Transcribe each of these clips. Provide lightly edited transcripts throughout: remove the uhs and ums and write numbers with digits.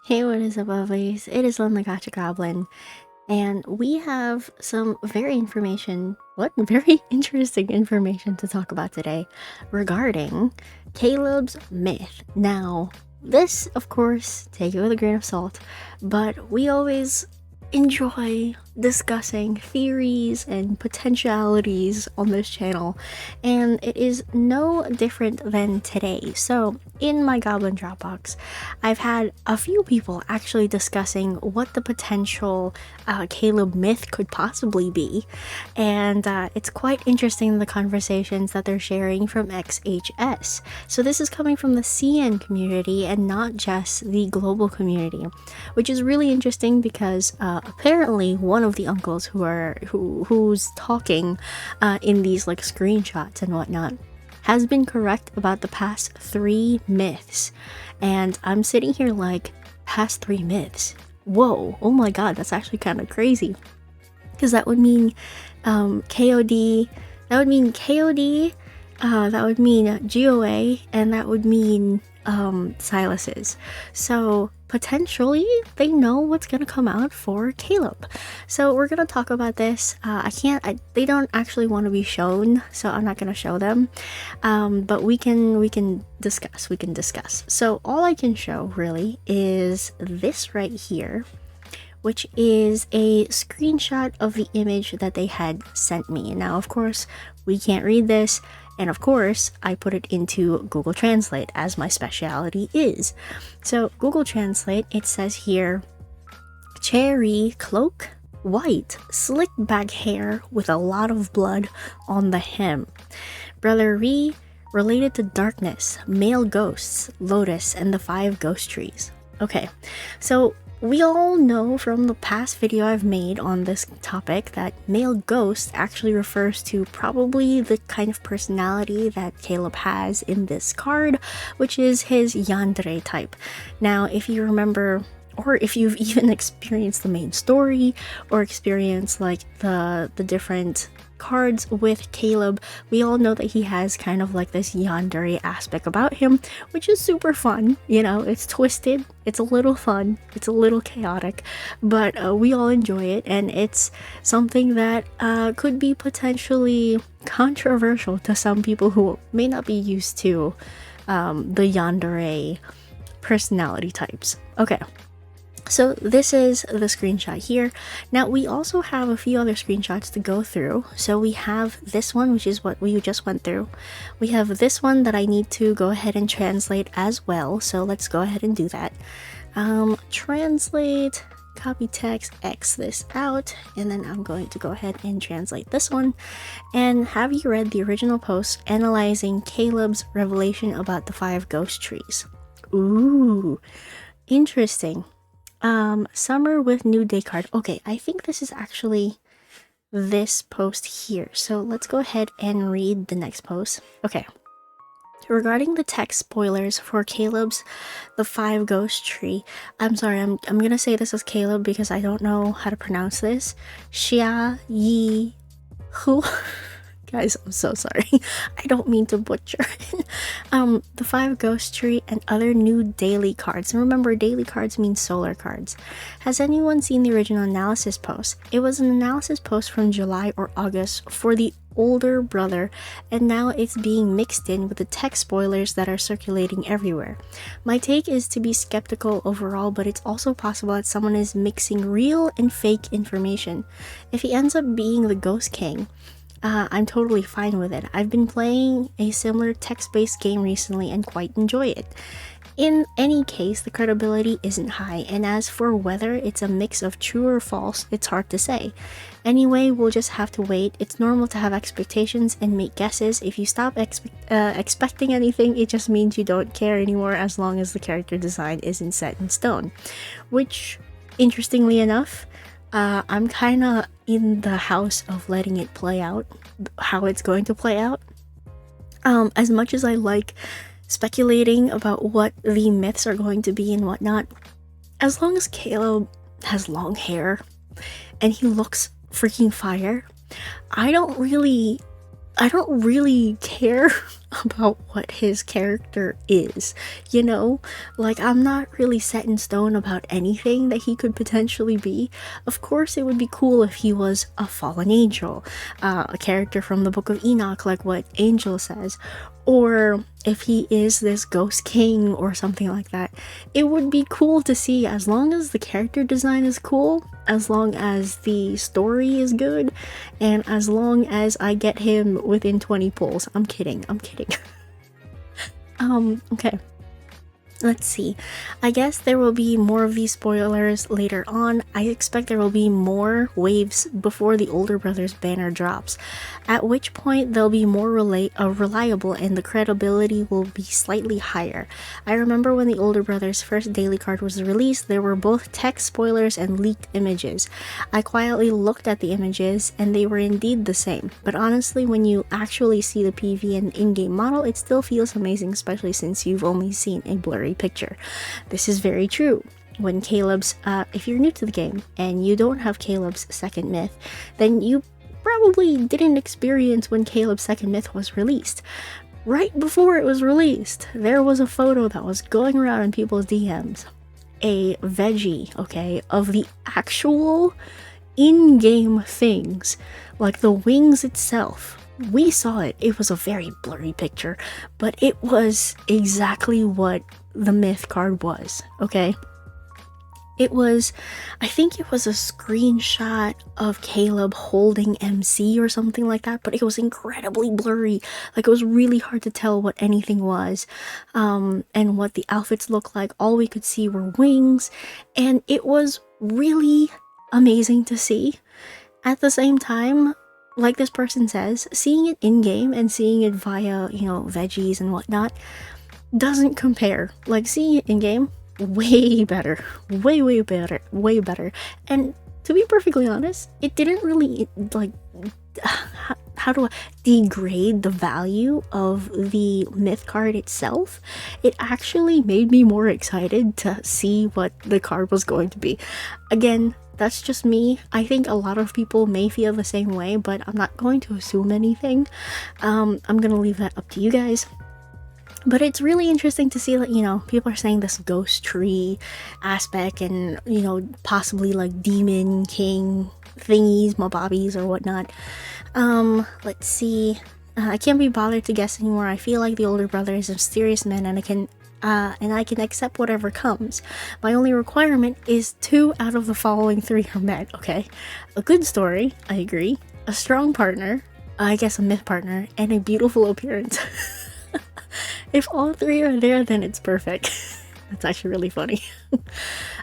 Hey, what is up, lovelies? It is Lynn the Gacha Goblin, and we have some very interesting information to talk about today regarding Caleb's myth. Now, this, of course, take it with a grain of salt, but we always enjoy discussing theories and potentialities on this channel, and it is no different than today. So in my Goblin Dropbox, I've had a few people actually discussing what the potential Caleb myth could possibly be, and it's quite interesting the conversations that they're sharing from XHS. So this is coming from the CN community and not just the global community, which is really interesting because apparently one of the uncles who's talking in these like screenshots and whatnot has been correct about the past 3 myths, and I'm sitting here like, past 3 myths? Whoa, oh my god, that's actually kind of crazy, because that would mean KOD, that would mean KOD, that would mean GOA, and that would mean Silas's. So potentially they know what's gonna come out for Caleb. So we're gonna talk about this. They don't actually want to be shown, so I'm not gonna show them. But we can discuss. So all I can show really is this right here, which is a screenshot of the image that they had sent me. Now, of course, we can't read this, and of course, I put it into Google Translate, as my specialty is. So, Google Translate, it says here, cherry cloak, white, slick back hair with a lot of blood on the hem. Brother Ree, related to darkness, male ghosts, lotus, and the 5 ghost trees. Okay, so we all know from the past video I've made on this topic that male ghost actually refers to probably the kind of personality that Caleb has in this card, which is his yandere type. Now, if you remember, or if you've even experienced the main story, or experienced like the different cards with Caleb, we all know that he has kind of like this yandere aspect about him, which is super fun. You know, it's twisted, it's a little fun, it's a little chaotic, but we all enjoy it, and it's something that could be potentially controversial to some people who may not be used to the yandere personality types. Okay, so this is the screenshot here. Now we also have a few other screenshots to go through. So we have this one, which is what we just went through. We have this one that I need to go ahead and translate as well. So let's go ahead and do that. Translate, copy text, X this out, and then I'm going to go ahead and translate this one. And have you read the original post analyzing Caleb's revelation about the 5 ghost trees? Ooh, interesting. Summer with new day card. Okay, I think this is actually this post here. So let's go ahead and read the next post. Okay. Regarding the text spoilers for Caleb's The 5 Ghost Tree. I'm sorry, I'm gonna say this as Caleb because I don't know how to pronounce this. Xia Yi Hu. Guys, I'm so sorry. I don't mean to butcher it. The 5 Ghost Tree and other new daily cards. And remember, daily cards mean solar cards. Has anyone seen the original analysis post? It was an analysis post from July or August for the older brother, and now it's being mixed in with the tech spoilers that are circulating everywhere. My take is to be skeptical overall, but it's also possible that someone is mixing real and fake information. If he ends up being the Ghost King, I'm totally fine with it. I've been playing a similar text-based game recently and quite enjoy it. In any case, the credibility isn't high, and as for whether it's a mix of true or false, it's hard to say. Anyway, we'll just have to wait. It's normal to have expectations and make guesses. If you stop expecting anything, it just means you don't care anymore as long as the character design isn't set in stone. Which, interestingly enough, I'm kind of in the house of letting it play out, how it's going to play out. As much as I like speculating about what the myths are going to be and whatnot, as long as Caleb has long hair and he looks freaking fire, I don't really care about what his character is, you know? Like, I'm not really set in stone about anything that he could potentially be. Of course, it would be cool if he was a fallen angel, a character from the Book of Enoch, like what Angel says, or if he is this ghost king or something like that. It would be cool to see, as long as the character design is cool, as long as the story is good, and as long as I get him within 20 pulls. I'm kidding. Okay. Let's see. I guess there will be more of these spoilers later on. I expect there will be more waves before the older brother's banner drops, at which point they'll be more reliable and the credibility will be slightly higher. I remember when the older brother's first daily card was released, there were both text spoilers and leaked images. I quietly looked at the images and they were indeed the same, but honestly, when you actually see the PV and in-game model, it still feels amazing, especially since you've only seen a blurry picture. This is very true. When Caleb's, if you're new to the game and you don't have Caleb's second myth, then you probably didn't experience when Caleb's second myth was released. Right before it was released, there was a photo that was going around in people's DMs. A veggie, okay, of the actual in-game things, like the wings itself. We saw it. It was a very blurry picture, but it was exactly what the myth card was, okay? It was, I think it was a screenshot of Caleb holding MC or something like that, but it was incredibly blurry. Like, it was really hard to tell what anything was, and what the outfits looked like. All we could see were wings, and it was really amazing to see. At the same time, like this person says, seeing it in-game and seeing it via, veggies and whatnot doesn't compare. Like, seeing it in-game, way better. Way better. And to be perfectly honest, it didn't really, how do I degrade the value of the myth card itself. It actually made me more excited to see what the card was going to be. Again, that's just me. I think a lot of people may feel the same way, but I'm not going to assume anything. I'm gonna leave that up to you guys. But it's really interesting to see that, people are saying this ghost tree aspect and, possibly like demon king thingies, mobobbies or whatnot. Let's see. I can't be bothered to guess anymore. I feel like the older brother is a mysterious man and I can accept whatever comes. My only requirement is 2 out of the following 3 are met, okay? A good story, I agree. A strong partner, I guess a myth partner, and a beautiful appearance. If all 3 are there, then it's perfect. That's actually really funny.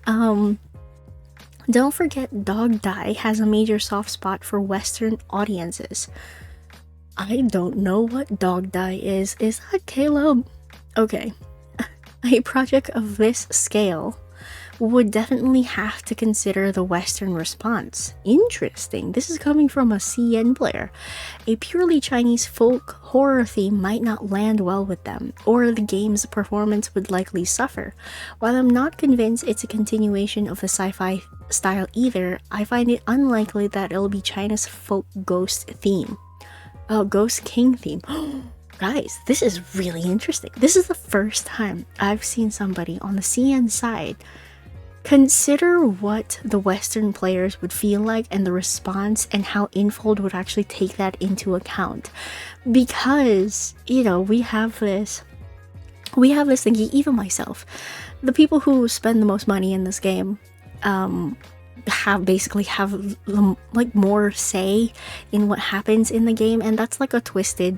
Don't forget Dog Die has a major soft spot for Western audiences. I don't know what Dog Die is. Is that Caleb? Okay. A project of this scale would definitely have to consider the Western response. Interesting. This is coming from a CN player. A purely Chinese folk horror theme might not land well with them, or the game's performance would likely suffer. While I'm not convinced it's a continuation of the sci-fi style either, I find it unlikely that it'll be China's folk ghost theme. Oh, Ghost King theme. Guys, this is really interesting. This is the first time I've seen somebody on the CN side consider what the Western players would feel like and the response and how Infold would actually take that into account. Because, we have this thinking, even myself, the people who spend the most money in this game have like more say in what happens in the game, and that's like a twisted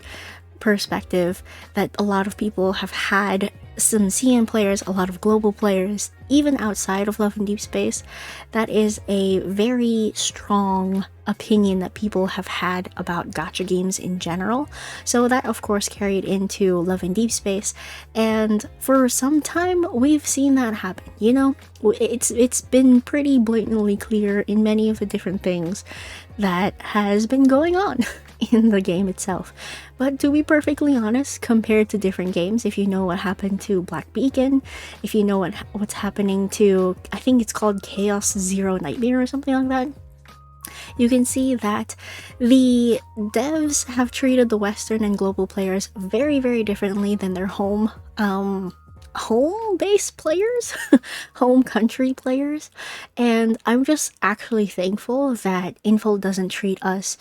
perspective that a lot of people have had. Some CN players, a lot of global players, even outside of Love and Deepspace, that is a very strong opinion that people have had about gacha games in general. So that of course carried into Love and Deepspace, and for some time we've seen that happen. It's been pretty blatantly clear in many of the different things that has been going on in the game itself. But to be perfectly honest, compared to different games, if you know what happened to Black Beacon, if you know what's happening to, I think it's called Chaos Zero Nightmare or something like that, you can see that the devs have treated the Western and global players very, very differently than their home base players, home country players. And I'm just actually thankful that Info doesn't treat us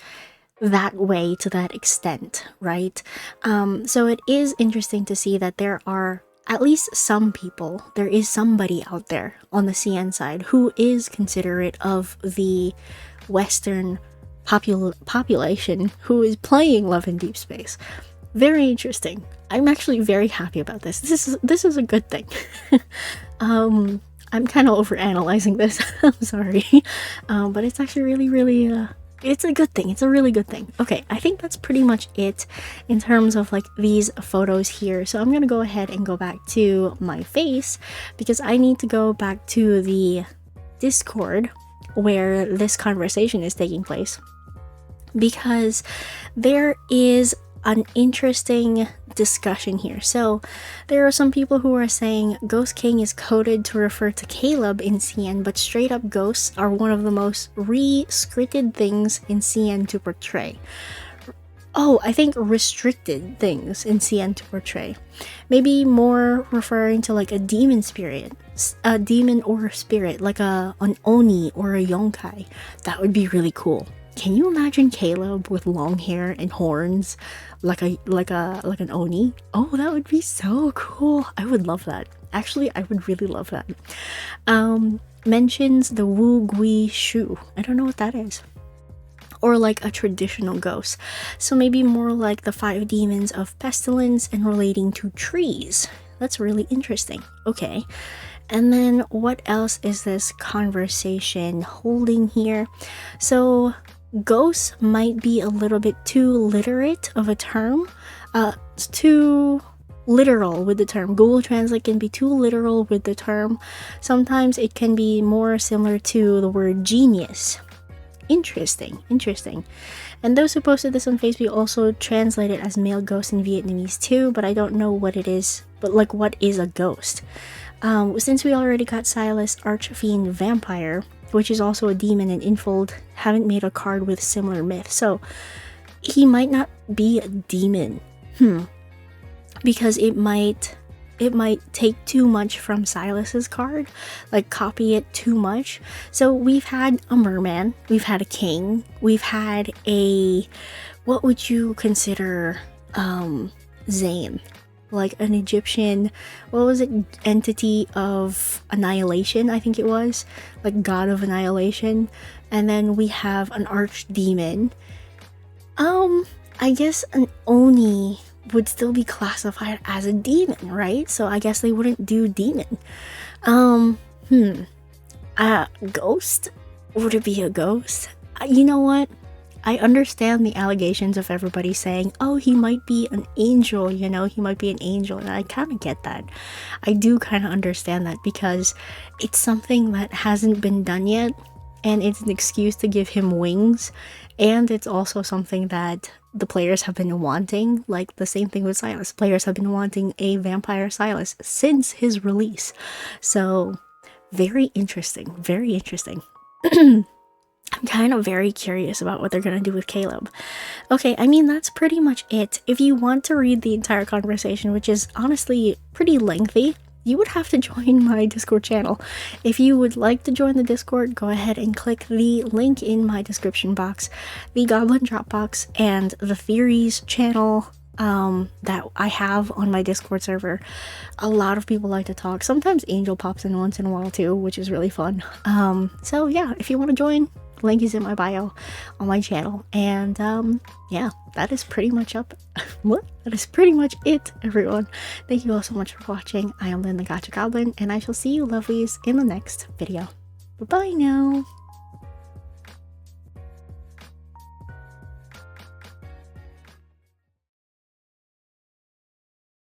that way to that extent, right? So it is interesting to see that there are at least some people, there is somebody out there on the CN side who is considerate of the Western population who is playing Love in Deepspace. Very interesting. I'm actually very happy about this. This is a good thing. I'm kind of overanalyzing this. I'm sorry, but it's actually really it's a good thing. It's a really good thing. Okay, I think that's pretty much it in terms of like these photos here. So I'm gonna go ahead and go back to my face because I need to go back to the Discord where this conversation is taking place, because there is an interesting discussion here. So there are some people who are saying Ghost King is coded to refer to Caleb in CN, but straight up ghosts are one of the most re-scripted things in CN to portray. Oh, I think restricted things in CN to portray. Maybe more referring to like a demon spirit, a demon or a spirit, like an Oni or a Yonkai. That would be really cool. Can you imagine Caleb with long hair and horns, like an Oni? Oh, that would be so cool. I would love that. Actually, I would really love that. Mentions the Wu Gui Shu. I don't know what that is. Or like a traditional ghost. So maybe more like the 5 demons of pestilence and relating to trees. That's really interesting. Okay. And then what else is this conversation holding here? So ghosts might be a little bit too literate of a term, too literal with the term. Google Translate can be too literal with the term. Sometimes it can be more similar to the word genius. Interesting. And those who posted this on Facebook also translate it as male ghost in Vietnamese too, but I don't know what it is. But like, what is a ghost? Since we already got Silas Archfiend Vampire, which is also a demon, and Infold haven't made a card with similar myth, so he might not be a demon. Because it might take too much from Silas's card, like copy it too much. So we've had a merman, we've had a king, we've had a, what would you consider Zayn? Like an Egyptian, what was it, entity of annihilation, I think it was, like god of annihilation. And then we have an archdemon. I guess an Oni would still be classified as a demon, right? So I guess they wouldn't do demon. Ghost? Would it be a ghost? You know what? I understand the allegations of everybody saying, oh, he might be an angel, you know, he might be an angel. And I kind of get that. I do kind of understand that because it's something that hasn't been done yet. And it's an excuse to give him wings. And it's also something that the players have been wanting. Like the same thing with Silas. Players have been wanting a vampire Silas since his release. So very interesting. Very interesting. I'm kind of very curious about what they're going to do with Caleb. Okay, I mean, that's pretty much it. If you want to read the entire conversation, which is honestly pretty lengthy, you would have to join my Discord channel. If you would like to join the Discord, go ahead and click the link in my description box, the Goblin Dropbox, and the Theories channel that I have on my Discord server. A lot of people like to talk. Sometimes Angel pops in once in a while too, which is really fun. So yeah, if you want to join, link is in my bio on my channel. And yeah, that is pretty much that is pretty much it, everyone. Thank you all so much for watching. I am Lynn the Gacha Goblin, and I shall see you lovelies in the next video. Bye bye now.